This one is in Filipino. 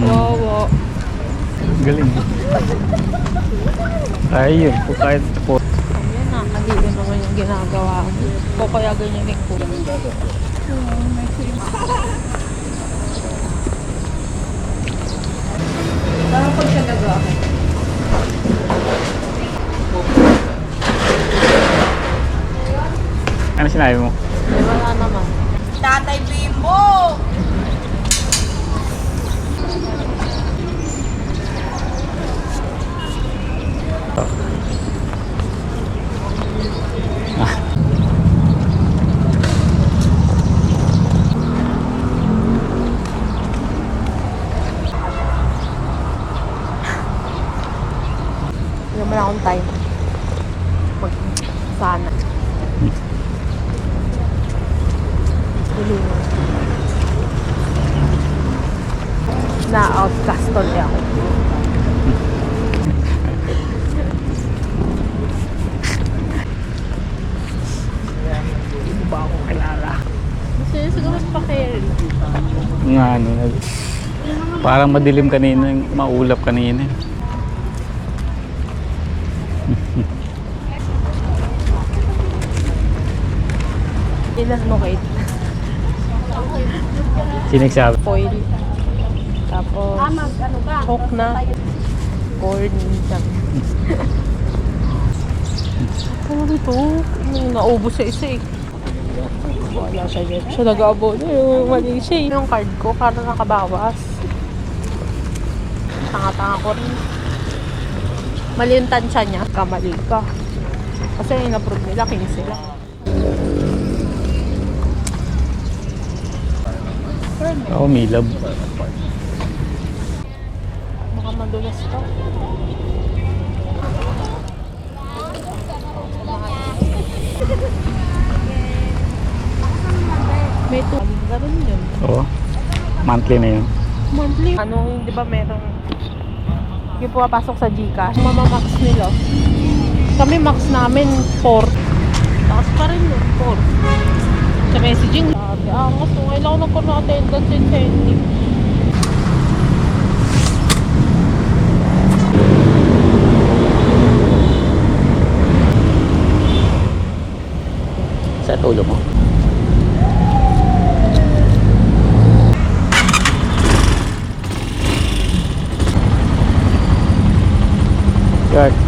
Wawa. Galing. Ayun po kahit po. Ayan na, mali naman yung ginagawa mo. O kaya ganyan po. Parang pag siya nag-aakit. Ano sinabi mo? Ay, wala naman. Tatay Bimbo! Hindi naman akong time. Sana. Tulungan. Na-outcast ulit ako. Hindi ba ako kilala? Gusto niya siguro pa-carry. Nga ano. Parang madilim kanina. Maulap kanina. Ilan mo, Kate? Sinigsabi. Foil. Tapos, hook na. Corn. Ano dito? Naubos sa isa eh. Wala siya dyan. Siya nag-aabot. Mali siya eh. Yung card ko, parang nakabawas. Tanga-tanga ko rin. Mali yung tansya niya. Kamali ka. Kasi in-approve nila, 15 lang. Oo, milab. Baka madulas to. May ganun yun. Oo. Monthly na yun. Monthly. Ano, di ba merong yung pumapasok sa Gcash, mamamax nila. Kami max namin 4. Takas pa rin yun, 4. Sa messaging, sabi, angas nung kailangan ko na attendance incentive. Sa tulo mo. Good.